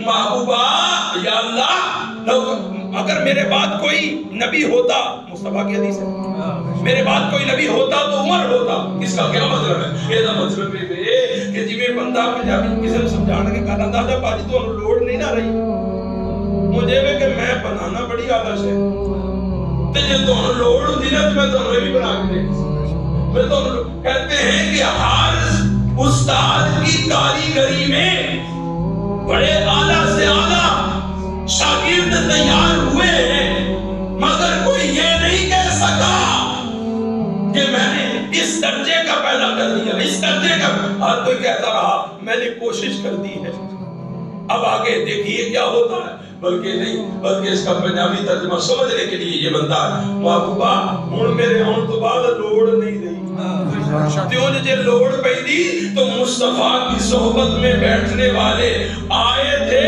محبوبہ یا اللہ اگر میرے بعد کوئی نبی ہوتا، مصطفیٰ کی حدیث ہے، میرے بعد کوئی نبی ہوتا تو عمر ہوتا. اس کا کیا مطلب ہے؟ یہ مطلب ہے کہ جی میں بندہ پنجابی کسی نے سمجھانے کے کہا اندازہ باجی تو لوڑ نہیں نہ رہی مجھے میں کہ میں بنانا بڑی آلس ہے تو جب تو لوڑ ہوتی نا تو میں تو بھی بنا کے دے. میں تو کہتے ہیں کہ ہر استاد کی کاریگری میں بڑے اعلیٰ سے اعلیٰ شاگرد تیار ہوئے ہیں، مگر کوئی یہ نہیں کہہ سکا کہ میں نے اس درجے کا پیدا کر دیا، اس درجے کا. ہر کوئی کہتا رہا میں نے کوشش کر دی ہے، اب آگے دیکھیے کیا ہوتا ہے. بلکہ نہیں، بلکہ اس کا پنجابی ترجمہ سمجھنے کے لیے یہ بنتا ہے محبوبہ ہوں میرے آن تو بعد لوڑ نہیں رہی. تیوں جے لوڑ پئی دی تو مصطفیٰ کی صحبت میں بیٹھنے والے آئے تھے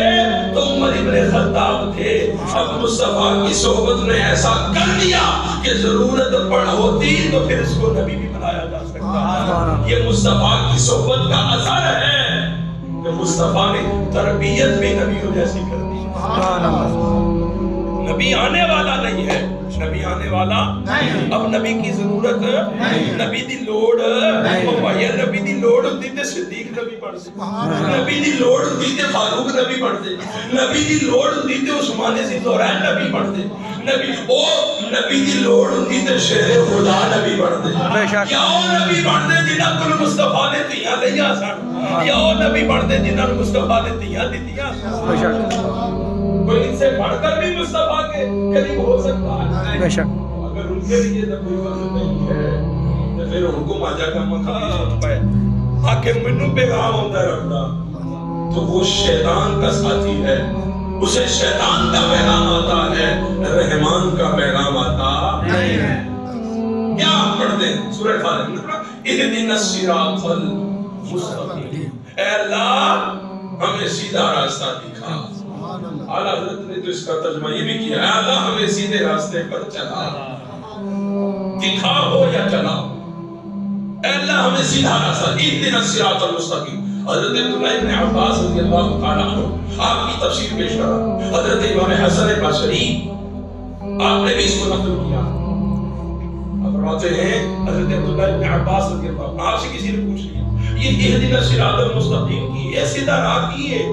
تو عمر ابن خطاب تھے. اب مصطفیٰ کی صحبت نے ایسا کر دیا کہ ضرورت پڑ ہوتی تو پھر اس کو نبی بھی بنایا جا سکتا. یہ مصطفیٰ کی صحبت کا اثر ہے کہ مصطفیٰ نے تربیت بھی نبیوں جیسی کر دی. نبی آنے والا نہیں ہے، نبی آنے والا اب نبی کی ضرورت نبی دی لوڑ بھائی نبی دی لوڑ ہوتی تے صدیق نبی پڑھتے، نبی دی لوڑ ہوتی تے فاروق نبی پڑھتے، نبی دی لوڑ ہوتی تے عثمان ذی النورین نبی پڑھتے، نبی دی لوڑ ہوتی تے شیر خدا نبی پڑھتے. کیا وہ نبی پڑھتے جنہاں کو مصطفیٰ نے تیاں لیا سن، یا وہ نبی پڑھتے جنہاں کو مصطفیٰ نے تیاں دیتیاں سن. کوئی ان سے پڑھ کر بھی مصطفیٰ کے قریب ہو سکتا ہے. بے شک اگر ان کے لیے کوئی وقت نہیں ہے تو پھر ان کو ماجا کا مقام پائے آکے منو پیغام ہوتا رکھتا تو وہ شیطان کا ساتھی ہے، اسے شیطان کا پیغام آتا ہے، رحمان کا پیغام آتا نہیں ہے. کیا آپ پڑھتے ہیں سورہ فاتحہ اہدنا الصراط المستقیم، اے اللہ ہمیں سیدھا راستہ دکھا. اعلیٰ حضرت نے تو اس کا ترجمہ یہ بھی کیا، اے اللہ ہمیں سیدھے راستے پر چلا، دکھا ہو یا چلا، اے اللہ ہمیں سیدھا راستہ. اہدنا الصراط المستقیم. حضرت عبداللہ ابن عباس رضی اللہ تعالیٰ عنہ آپ کی تفسیر پیش کرا. حضرت امام حسن بصری آپ نے بھی اس کو نقل کیا. اب فرماتے ہیں حضرت عبداللہ ابن عباس رضی اللہ عنہ آپ سے کسی نے پوچھ لیا یہ اہدنا الصراط المستقیم کی ہے سیدھا راہ کی ہے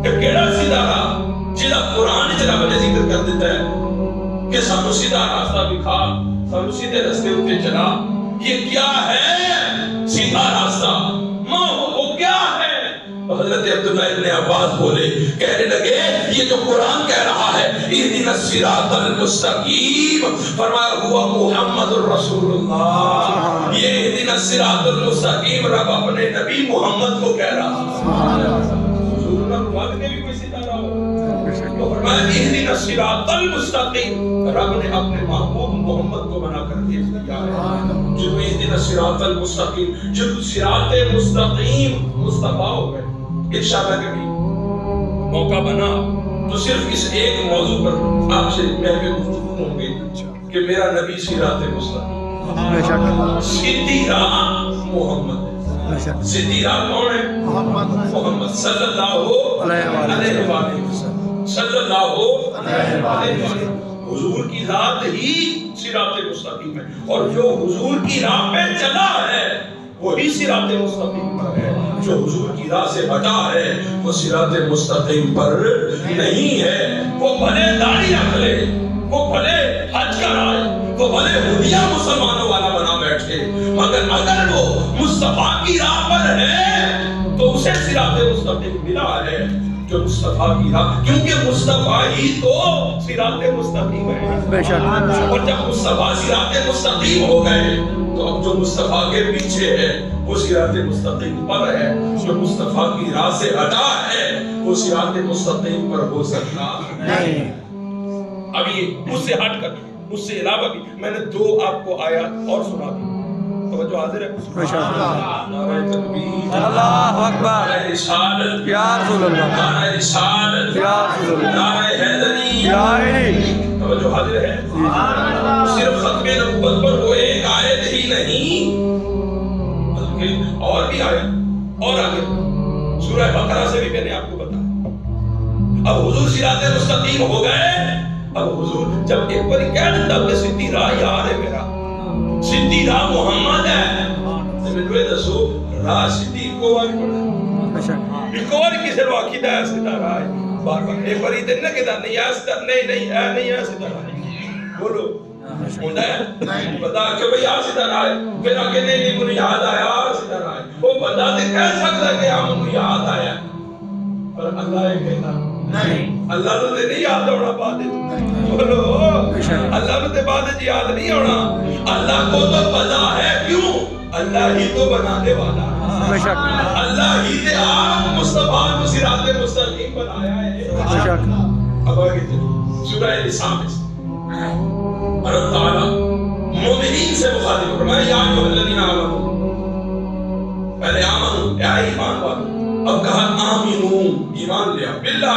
کہ کیڑا سیدھا راہ جہاں قرآن جناب نے ذکر کر دیتا ہے کہ سانو سیدھا راستہ دکھا، سانو سیدھے راستے اتے چلا. یہ کیا ہے سیدھا راستہ؟ وہ کیا ہے؟ حضرت عبداللہ ابن عباس بولے کہنے لگے یہ جو قرآن کہہ رہا ہے اہدنا الصراط المستقیم، فرمایا ہوا محمد الرسول اللہ. یہ اہدنا الصراط المستقیم رب اپنے نبی محمد کو کہہ رہا ہے. کے بھی کوئی ستارہ ہو تو فرمایا اہدنا الصراط المستقیم، رب نے اپنے محبوب محمد کو بنا کر بھیج دیا ہے. جو اہدنا الصراط المستقیم، جو صراط مستقیم مصطفیٰ ہو گئے. انشاءاللہ کبھی موقع بنا تو صرف اس ایک موضوع پر آپ سے محو گفتگو ہوں گے کہ میرا نبی صراط مستقیم، سیدھی راہ محمد. سیدھی راہ کون ہے؟ محمد صلی اللہ علیہ وسلم، صلی اللہ علیہ وسلم. حضور کی ذات ہی صراط مستقیم ہے اور جو حضور کی راہ پہ چلا ہے وہی صراط مستقیم پر ہے. جو حضور کی راہ سے ہٹا ہے وہ صراط مستقیم پر نہیں ہے. وہ بھلے داڑھی رکھ لے، وہ بھلے حج کرائے، وہ بھلے ہدیہ مسلمانوں والا بنا بیٹھے، مگر اگر وہ مصطفیٰ کی راہ پر ہے تو اسے صراط مستقیم ملا ہے. جو مصطفیٰ کی راہ، کیونکہ مصطفیٰ ہی تو صراط مستقیم ہے. اور جب مصطفیٰ صراط مستقیم ہو گئے تو اب جو مصطفیٰ کے پیچھے ہے وہ صراط مستقیم پر ہے. جو مصطفیٰ کی راہ سے ہٹا ہے وہ صراط مستقیم پر ہو سکتا نہیں. اب یہ اس سے ہٹ کر اس سے علاوہ بھی میں نے دو آپ کو آیات اور سنا دی. توجہ حاضر ہے؟ نعرہ تکبیر، اللہ اکبر، نعرہ رسالت، یا رسول اللہ، نعرہ رسالت، یا رسول اللہ، نعرہ حیدری، یا علی. توجہ حاضر ہے؟ صرف ختم نبوت پر وہ ایک آیت ہی نہیں بلکہ اور بھی آیت اور آگے سورہ بقرہ سے بھی میں نے آپ کو بتایا اب حضور صراط مستقیم ہو گئے. اب حضور جب ایک بار کہہ دیتا کہ سیدھی راہ یار ہے میرا, سیدھی راہ محمد ہے, تو میں دسو راہ سیدھی کو بار پڑھا کو بار کسی نے آخی ہے سیدھا راہ ہے, بار بار ایک بار ادھر نہ کہتا نہیں ہے نہیں ہے سیدھا راہ ہے. بولو ہوتا ہے بتا کہ بھئی آ سیدھا راہ ہے, پھر آگے نہیں مجھے یاد آیا سیدھا راہ ہے. وہ بندہ تو کہہ سکتا ہے کہ ہاں مجھے یاد آیا, پر اللہ یہ کہتا نہیں, اللہ تو نہیں یاد ہونا بعد. بولو اللہ تو بعد یاد نہیں ہونا. اللہ کو تو پتا ہے, کیوں اللہ ہی تو بنانے والا, اللہ ہی نے آپ مصطفیٰ کو صراط مستقیم بنایا ہے. اب آگے سورہ نساء میں اللہ تعالیٰ مومنین سے مخاطب فرمایا یا ایھا الذین آمنوا, پہلے آمنو اے ایمان والو, اب کہا آمینو ایمان لیا, باللہ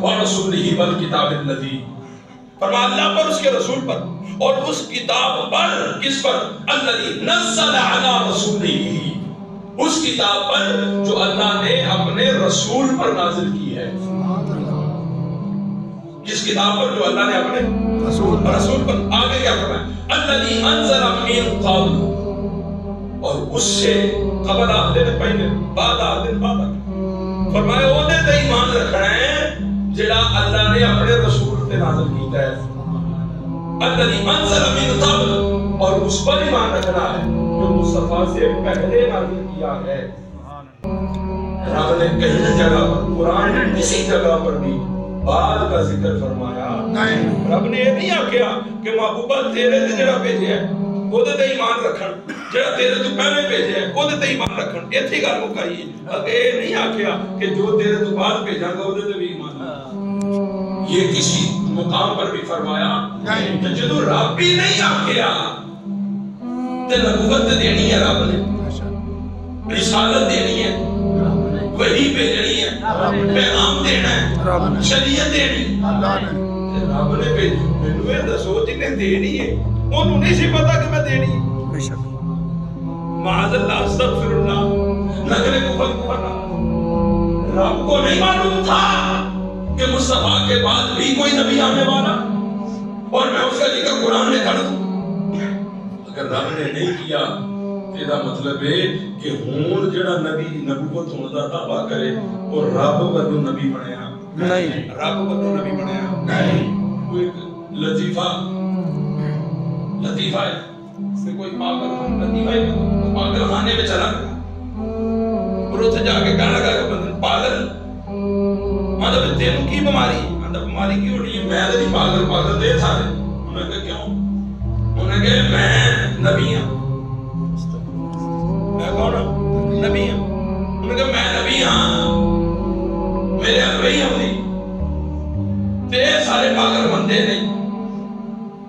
ورسولہ والکتاب الذی, فرمایا اللہ پر, اس کے رسول پر, اور اس کتاب پر, کس پر, الذی نزل علی رسولہ, اس کتاب پر جو اللہ نے اپنے رسول پر نازل کی ہے. کس کتاب پر جو اللہ نے اپنے رسول پر. آگے کیا فرمایا الذی انزل من قبل, اور اس سے قبل آدھے پہلے بعد آدھے بعد, فرمایا وہ نے تو ایمان رکھنا ہے جڑا اللہ نے اپنے رسول پہ نازل کیتا ہے. الذی انزل من قبل, اور اس پر ایمان رکھنا ہے جو مصطفیٰ سے پہلے نازل کیا ہے. رب نے کئی جگہ پر, قرآن نے کسی جگہ پر بھی بعد کا ذکر فرمایا نہیں. رب نے یہ نہیں آکھیا کہ محبوبہ تیرے تے جڑا بھیجے ہے وہ تے ایمان رکھن, جڑا تیرے تو پہلے بھیجے ہے وہ تے ایمان رکھن. ایتھی گل مکائی. اگے یہ نہیں آکھیا کہ جو تیرے تو بعد بھیجاں گا وہ تے بھی ایمان رکھن. یہ کسی مقام پر بھی فرمایا نہیں. کہ جدو رب بھی نہیں آکھیا تے نبوت دینی ہے, رب نے رسالت دینی ہے, وحی بھیجنی ہے, پیغام دینا ہے, شریعت دینی رب نے بھیجی. مینوں یہ دسو جن نے دینی ہے انہوں نہیں سی پتا کہ میں دینی ہے. معاذ اللہ استغفر اللہ, نقل کفر نہ. رب کو نہیں معلوم تھا کہ مصطفیٰ کے بعد بھی کوئی نبی آنے والا, اور میں اس کا ذکر قرآن میں کر دوں. اگر رب نے نہیں کیا یہ مطلب ہے کہ ہون جڑا نبی نبوت ہونے دا دعویٰ کرے اور رب ودو نبی بنیا نہیں, رب ودو نبی بنیا نہیں. کوئی لطیفہ ہے سے کوئی پاگل خانے میں چلا گیا, اور اتنے جا کے کہنے لگا کہ بندن پاگل, مطلب تینوں کی بیماری, مطلب بیماری کی ہونی ہے, میں نہیں پاگل دے سارے. انہوں نے کہا کیوں, انہوں نے کہا میں نبی ہوں. میں کون ہوں, نبی ہوں. انہوں نے کہا میں نبی ہوں, میرے اگوئی ہوں نہیں, تے سارے پاگل بندے نہیں.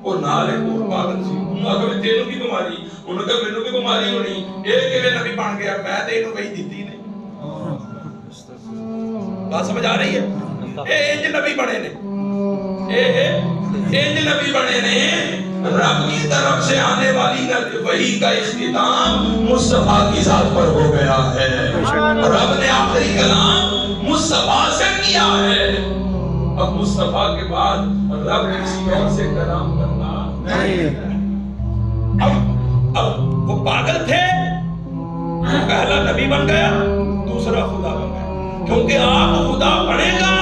اور نال ایک اور پاگل سی, انہوں نے کہا تینوں کی بیماری, انہوں نے کہا مینوں کی بیماری ہونی, یہ کہ نبی بن گیا, میں تے انہوں کہیں دیتی نہیں. بات سمجھ آ رہی ہے؟ اے نبی بنے نے, اے نبی بنے نے. رب کی طرف سے آنے والی وحی کا اختتام مصطفیٰ کی ذات پر ہو گیا ہے. رب نے آخری کلام مصطفیٰ سے کیا ہے. اب مصطفیٰ کے بعد رب کسی اور سے کلام کرنا نہیں. اب وہ پاگل تھے, پہلا نبی بن گیا, دوسرا خدا بن گیا. کیونکہ آپ خدا بنے گا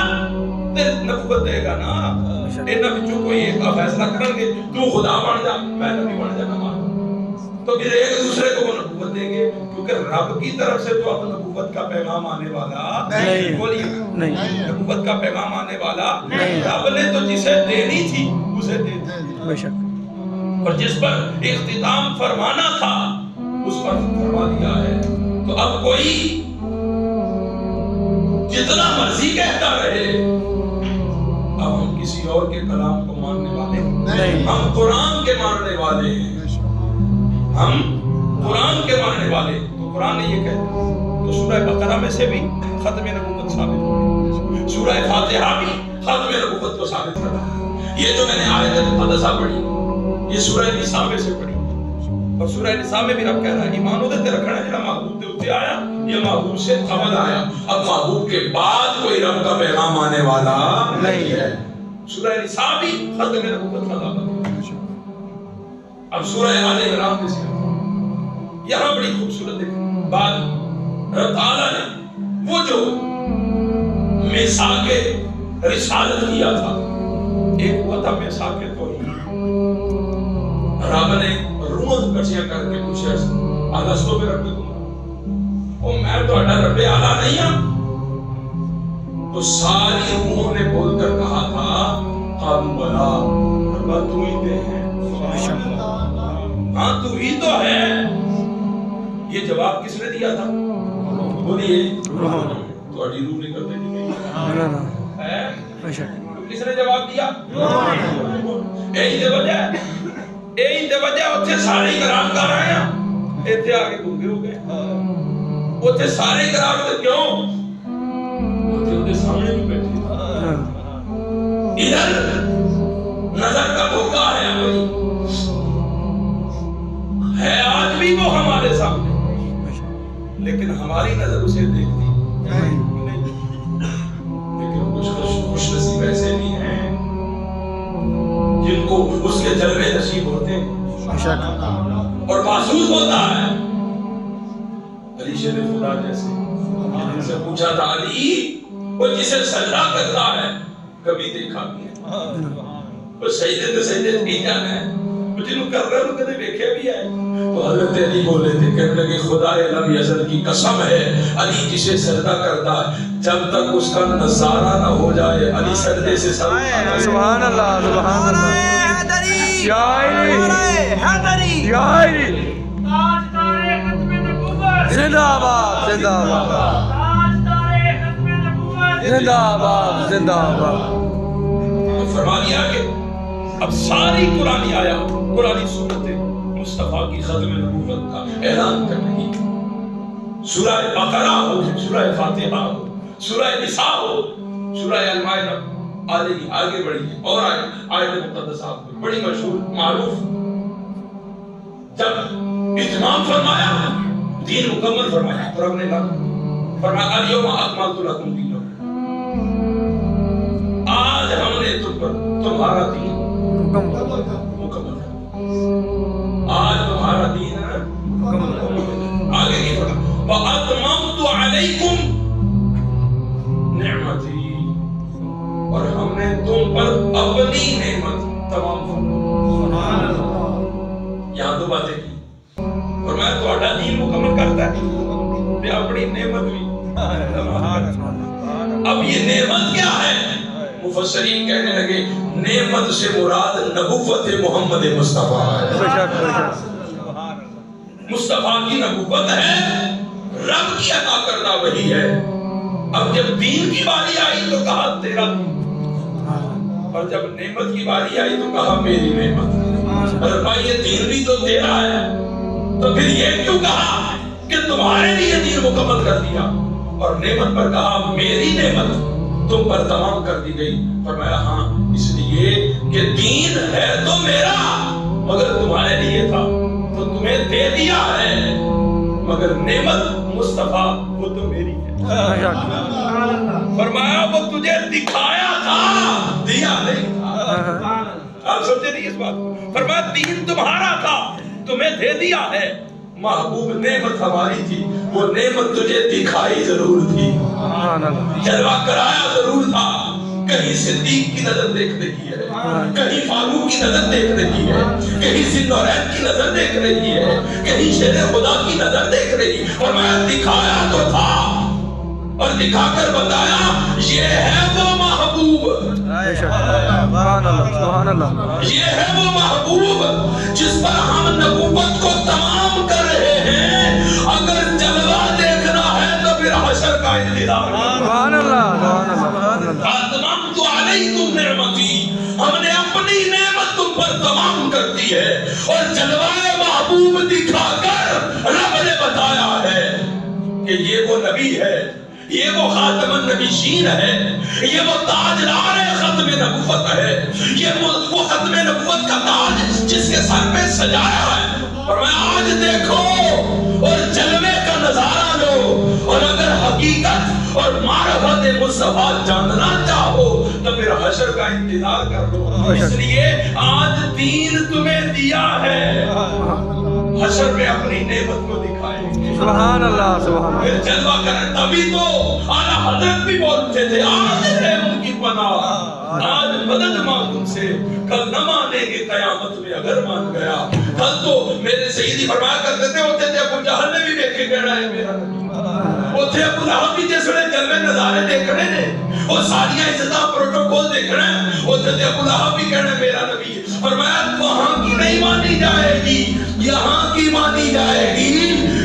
تو نبوت دے گا نا. انہاں وچوں کوئی ایک فیصلہ کریں گے تو خدا بن جا, میں نبی بن جا, تو پھر ایک دوسرے کو وہ نبوت دیں گے, کیونکہ رب کی طرف سے تو اب نبوت کا پیغام آنے والا نہیں. بولیے نبوت کا پیغام آنے والا نہیں. رب نے تو جسے دینی تھی اسے دے دی, اور جس پر اختتام فرمانا تھا اس پر فرما دیا ہے. تو اب کوئی جتنا مرضی کہتا رہے, اب ہم کسی اور کے کلام کو ماننے والے نہیں, ہم قرآن کے ماننے والے ہیں, ہم قرآن کے ماننے والے. تو قرآن نے یہ کہا, تو سورہ بقرہ میں سے بھی ختم نبوت ثابت ہو, سورہ فاتحہ بھی ختم نبوت کو ثابت کرتا. یہ جو میں نے آیت مقدسہ پڑھی یہ سورہ نساء میں سے پڑھی, اور سورہ نساء میں بھی رب کہہ رہا ہے ایمان ادھر تے رکھنا ہے جڑا محبوب دے اوتے آیا یا محبوب سے قبل آیا. اب محبوب کے بعد کوئی رب کا پیغام آنے والا نہیں ہے۔ سورہ نساء بھی ختم نبوت کا دعویٰ ہے۔ اب سورہ آل عمران میں سے یہاں بڑی خوبصورت بات رب تعالیٰ نے وہ جو میثاق رسالت کیا تھا، ایک ہوا تھا میثاق توحید۔ رب نے روح کٹیاں کر کے پوچھا آلستو میں رب تمہارا، او میں تو اڈا رب اعلیٰ نہیں ہوں؟ تو ساری روحوں نے بول کر کہا تھا قالوا بلا، رب تو ہی دے ہیں، ہاں تو ہی تو ہے۔ یہ جواب کس نے دیا تھا؟ بولیے تھوڑی روح نکلتے نہیں ہے، کس نے جواب دیا؟ یہی تے وجہ اتھے سارے قرار کر رہے ہیں، اتھے آگے گھوگے ہو گئے، اتھے سارے قرار ہوتے کیوں؟ اتھے اتھے سامنے بھی بیٹھے ادھر نظر کا دھوکہ ہے ہماری، ہے آج بھی وہ ہمارے سامنے، لیکن ہماری نظر اسے دیکھتی نہیں۔ لیکن کچھ خوش نصیب ایسے بھی ہیں جن کو اس کے جلوے نصیب ہوتے ہیں اور محسوس ہوتا ہے۔ علی شیر خدا جیسے جن سے پوچھا تھا علی وہ جسے سجدہ کرتا ہے کبھی دیکھا نہیں، وہ سجدے تے سجدے نہیں جانا ہے، وہ جنہوں کر رہے ہیں وہ کدھے دیکھے بھی ہے۔ تو حضرت علی بولے تھے، کہنے لگے خدا لم یزل کی قسم ہے، علی جسے سجدہ کرتا ہے جب تک اس کا نظارہ نہ ہو جائے علی سجدے سے سر اٹھاتا ہے۔ سبحان اللہ، سبحان اللہ، یا علی، یا علی، زندہ آباد، زندہ آباد، زندہ آباد، زندہ آباد۔ فرما دیا کہ اب ساری قرآنی آیات، قرآنی صورتیں مصطفیٰ کی ختم نبوت کا اعلان کر رہی ہیں۔ سورہ بقرہ ہو، سورہ فاتحہ ہو، سورہ نساء ہو، سورہ المائدہ آگے بڑھی ہے، اور آیت مقدسات میں بڑی مشہور معروف۔ جب اتمام فرمایا، دین مکمل فرمایا، تو رب نے کہا فرمایا الیوم اکملت لکم دینکم، آج ہم نے تم پر تمہارا دین مکمل کر، آج تمہارا دین آگے کی پڑھا وَأَتْمَمْتُ عَلَيْكُمْ نعمتی، اور ہم نے تم پر اپنی نعمت تمام فرمائی۔ یہاں دو باتیں کی، فرمایا تمہارا دین مکمل کرتا ہے، یہ اپنی نعمت بھی۔ اب یہ نعمت کیا ہے؟ مفسرین کہنے لگے نعمت سے مراد نبوت محمد مصطفیٰ ہے۔ مصطفیٰ کی نبوت ہے، رب کی عطا کردہ وحی ہے۔ اب جب دین کی باری آئی تو کہا تیرا دین، اور جب نعمت کی باری آئی تو کہا میری نعمت۔ اور بھائی یہ دین بھی تو تیرا ہے، تو پھر یہ کیوں کہا کہ تمہارے لیے دین مکمل کر دیا، اور نعمت پر کہا میری نعمت تم پر تمام کر دی گئی؟ فرمایا ہاں اس لیے کہ دین ہے تو میرا، مگر تمہارے لیے تھا تو تمہیں دے دیا ہے، مگر نعمت مصطفیٰ وہ تو میری ہے۔ فرمایا وہ تجھے دکھایا تھا، دیا نہیں تھا۔ آپ سمجھے نہیں اس بات کو؟ فرمایا دین تمہارا تھا، تمہیں دے دیا ہے، محبوب نعمت ہماری تھی، وہ نعمت تجھے دکھائی ضرور تھی، جلوہ کرایا ضرور تھا۔ کہیں صدیق کی نظر دیکھ رہی ہے، کہیں فاروق کی نظر دیکھ رہی ہے، کہیں ذوالنورین کی نظر دیکھ رہی ہے، کہیں شیر خدا کی نظر دیکھ رہی ہے۔ اور میں دکھایا تو تھا، اور دکھا کر بتایا یہ ہے وہ محبوب، یہ ہے وہ محبوب جس پر ہم نبوت کو تمام کر رہے ہیں۔ اگر جلوہ دیکھنا ہے تو پھر حشر کا انتظار اتممت علیکم نعمتی، ہم نے اپنی نعمت تم پر تمام کر دی ہے، اور جلوہ محبوب دکھا کر رب نے بتایا ہے کہ یہ وہ نبی ہے، یہ وہ خاتم النبیین ہے، یہ وہ تاجدار ختم نبوت ہے، یہ وہ ختم نبوت کا تاج جس کے سر پہ سجایا ہے۔ اور میں آج دیکھو اور جلوے کا نظارہ لو، اور اگر حقیقت اور معرفت مصطفیٰ جاننا چاہو تو پھر حشر کا انتظار کر لو، اس لیے آج دین تمہیں دیا ہے، حشر میں اپنی نعمت کو دکھائیں گے، سبحان اللہ سبحان اللہ، پھر جلوہ کریں۔ تبھی تو اعلیٰ حضرت بھی بولتے تھے آج ہے ان کی پناہ، آج مدد مانگ ان سے، کل نہ مانیں گے قیامت میں اگر مان گیا۔ کل تو میرے سیدی فرمایا کرتے تھے ہوتے تھے ابو جہل نے بھی دیکھے کہنا ہے میرا نبی، ہوتے ابو لہب بھی جیسے جلوے نظارے دیکھنے نے، وہ ساریاں عزتاں پروٹوکول دیکھنا ہے، ہوتے تھے ابو لہب بھی کہنا ہے میرا نبی۔ فرمایا وہاں کی نہیں مانی جائے گی، یہاں کی مانی جائے گی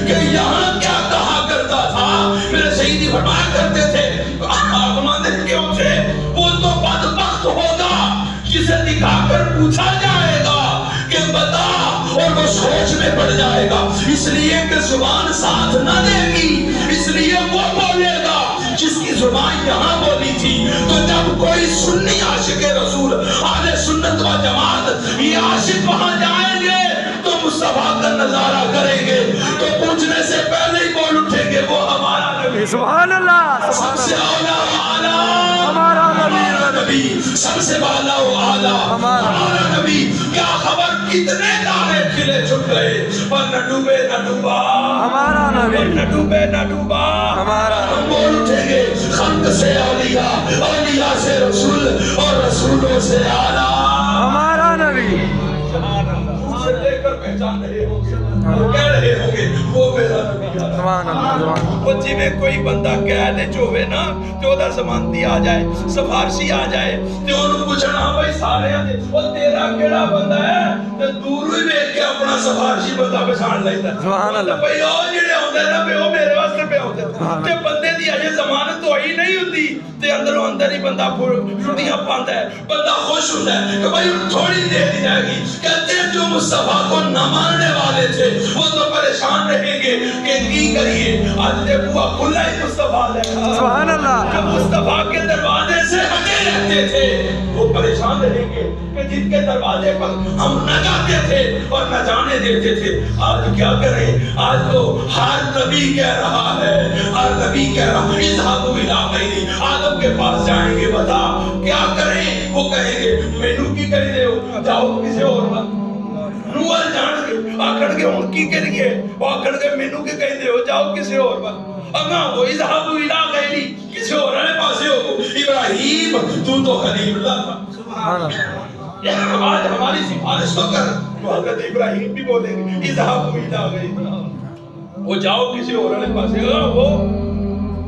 کہ یہاں کیا کہا کرتا تھا۔ میرے سیدی فرمایا کرتے تھے آسمان کے سے وہ تو بدبخت ہوگا جسے دکھا کر پوچھا جائے گا کہ بتا، اور وہ سوچ میں پڑ جائے گا، اس لیے کہ زبان ساتھ نہ دے گی، اس لیے وہ بولے گا جس کی زبان یہاں بولی تھی۔ تو جب کوئی سنی عاشق رسول اہل سنت و جماعت یہ عاشق وہاں جائیں گے تو مصطفیٰ کا نظارہ کریں گے تو پوچھنے سے پہلے ہی بول اٹھیں گے وہ ہمارا نبی، سبحان اللہ، سب سے اولا و اعلیٰ ہمارا نبی، سب سے بالا و اعلیٰ ہمارا نبی۔ کیا خبر کتنے دانے کھلے چھپ گئے پر نہ ڈوبے نہ ڈوبا ہمارا نبی، نہ ڈوبے نہ ڈوبا ہمارا ہم بول اٹھیں گے خلق سے اولیاء، اولیاء سے رسول اور رسولوں سے اعلیٰ ہمارا نبی، سے لے کر پہچان رہے ہوں گے اور کہہ رہے ہوں گے وہ میرا نبی ہے۔ سبحان اللہ سبحان اللہ، وہ جی میں کوئی بندہ کہہ دے جو ہوئے نا 14 زمانتی آ جائے، سفارشی آ جائے تو انہوں پوچھنا بھائی سارے آنے وہ تیرا کیڑا بندہ ہے تو دور ہوئی بیٹھ کے اپنا سفارشی بندہ پہچان لیتا ہے۔ سبحان اللہ، بھائی وہ جڑے ہوندے نا بے وہ میرے واسطے پہ ہوندے تے بندے دی اجے ضمانت ہوئی نہیں ہوندی تے اندروں اندر ہی بندہ چھٹیاں پاندا ہے، بندہ خوش ہوتا ہے کہ بھائی تھوڑی دے دی جائے گی۔ کہتے ہیں جو مصطفیٰ کو نہ ماننے والے تھے وہ تو پریشان رہیں گے کہ کی کریے، آج دے بوا کھلا ہی مصطفیٰ لے سبحان اللہ، جو مصطفیٰ کے دروازے سے ہٹے رہتے تھے وہ پریشان رہیں گے کہ جن کے دروازے پر ہم نہ جاتے تھے اور نہ جانے دیتے تھے۔ آج کیا کریں، آج تو ہر نبی کہہ رہا ہے، ہر نبی کہہ رہا ہے اذهبوا الى غیری، آدم کے پاس جائیں گے بتا کیا کریں، وہ کہیں گے مینوں کی کری دے ہو جاؤ کسی اور بات نوال جان کے آکھڑ کے ان کی کریے وہ آکھڑ کے مینوں کی کہی دے ہو جاؤ کسی اور بات اگاں وہ اذهبوا الى غیری کسی اور والے پاسے ہو۔ ابراہیم تو خلیل اللہ تھا، سبحان اللہ، آج ہماری سفارش تو کر، تو حضرت ابراہیم بھی بولیں گے اذهبوا الى غیری، وہ جاؤ کسی اور والے پاسے۔ وہ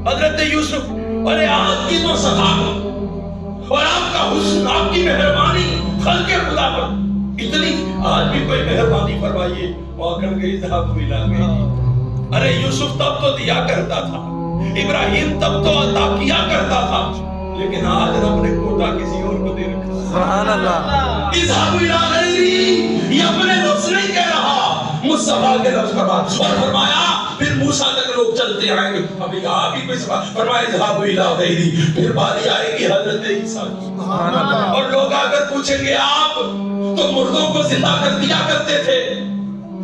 حضرت یوسف، ارے آپ کی تو صفاقت اور آپ کا حسن، آپ کی مہربانی خلق خدا پر اتنی، آج بھی کوئی مہربانی فرمائیے وہ آکھڑ کے اذهبوا الى غیری۔ ارے یوسف تب تو دیا کرتا تھا، ابراہیم تب تو عطا کیا کرتا تھا، لیکن آج رب نے کوٹا کسی اور کو دے رکھا۔ سبحان اللہ، اذهبوا الى غیری، یہ اپنے لفظ نہیں کہہ رہا، مصطفیٰ کے لفظ پر بات، اور فرمایا پھر موسیٰ تک لوگ چلتے آئیں گے، ابھی کہا بھی کوئی سبب فرمایا اذهبوا الى غیری، پھر باری آئے گی حضرت عیسیٰ کی، اور لوگ آگر پوچھیں گے آپ تو مردوں کو زندہ کر دیا کرتے تھے،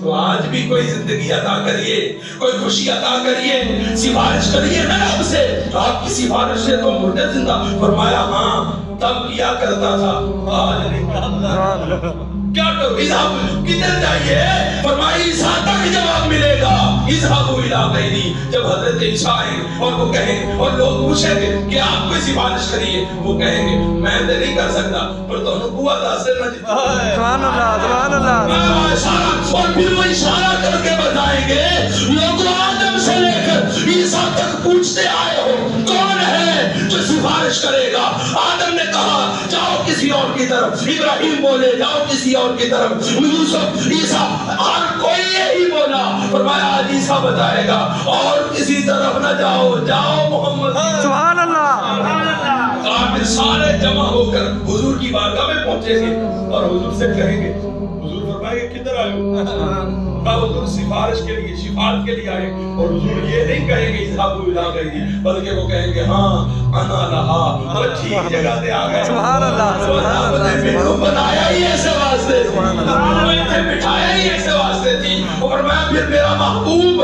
تو آج بھی کوئی زندگی عطا کریے، کوئی خوشی عطا کریے، سفارش کریے نا رب سے، آپ کی سفارش سے تو مردے زندہ۔ فرمایا ہاں تب کیا کرتا تھا آج نہیں کرتا۔ کیا کرو اذهبوا کدھر جائیے، فرمایا عیسیٰ تک جواب ملے گا اذهبوا الى غیری۔ جب حضرت عیسیٰ آئیں اور وہ کہیں اور لوگ پوچھیں گے کہ آپ کوئی سفارش کریے، وہ کہیں گے میں تو نہیں کر سکتا پر تو نبوت حاصل نہ دیتا۔ سبحان اللہ، سبحان اللہ، اور پھر وہ اشارہ کر کے بتائیں گے لوگ آدم سے لے کر عیسیٰ تک پوچھتے آئے ہو کون ہے جو سفارش کرے گا۔ آدم نے کہا جاؤ کسی اور کی طرف، ابراہیم بولے جاؤ کسی اور کی طرف، یوسف، عیسیٰ، ہر کوئی یہی بولا۔ فرمایا آج عیسیٰ بتائے گا اور کسی طرف نہ جاؤ، جاؤ محمد۔ سبحان اللہ، پھر سارے جمع ہو کر حضور کی بارگاہ میں پہنچیں گے اور حضور سے کہیں گے، حضور فرمائے گے کدھر آئے ہو؟ حضور سفارش کے لیے، شفاعت کے لیے آئے، اور حضور یہ نہیں کہیں گے اذهبوا الى غیری، بلکہ وہ کہیں گے ہاں انا لہا، وہ ٹھیک جگہ سے آ گئے۔ سبحان اللہ، سبحان اللہ، میں نے بنایا ہی ایسے واسطے تھی، میں نے بٹھایا ہی ایسے واسطے تھی۔ اور میں پھر میرا محبوب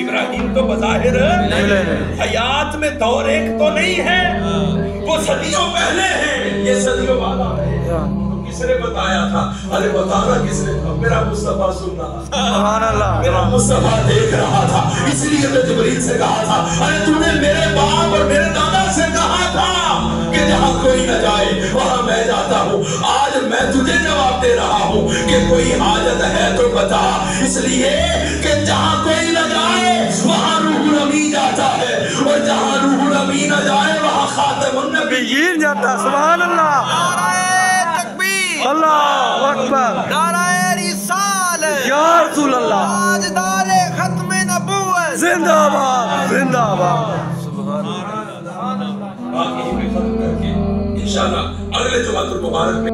ابراہیم تو بظاہر حیات میں دور ایک تو نہیں ہے، وہ صدیوں پہلے ہیں، یہ صدیوں بعد آ رہے ہیں۔ کس نے بتایا تھا؟ ارے بتانا کس نے تھا؟ میرا مصطفیٰ سن رہا تھا، سبحان اللہ، میرا مصطفیٰ دیکھ رہا تھا، اس لیے میں جبریل سے کہا تھا ارے تو نے میرے باپ اور میرے دادا سے کہا تھا کہ جہاں کوئی نہ جائے وہاں میں جاتا ہوں۔ آج میں تجھے جواب دے رہا ہوں کہ کوئی حاجت ہے تو بتا، اس لیے کہ جہاں کوئی نہ جائے وہاں روح الامین جاتا ہے، اور جہاں روح الامین نہ جائے وہاں خاتم النبیین جاتا۔ سبحان اللہ، اللہ اکبر، نعرہ رسالت، یا رسول اللہ، تاجدار ختم نبوت، زندہ باد، زندہ باد۔ سبحان اللہ۔ باقی ختم کر کے انشاءاللہ اگلے جمعہ المبارک میں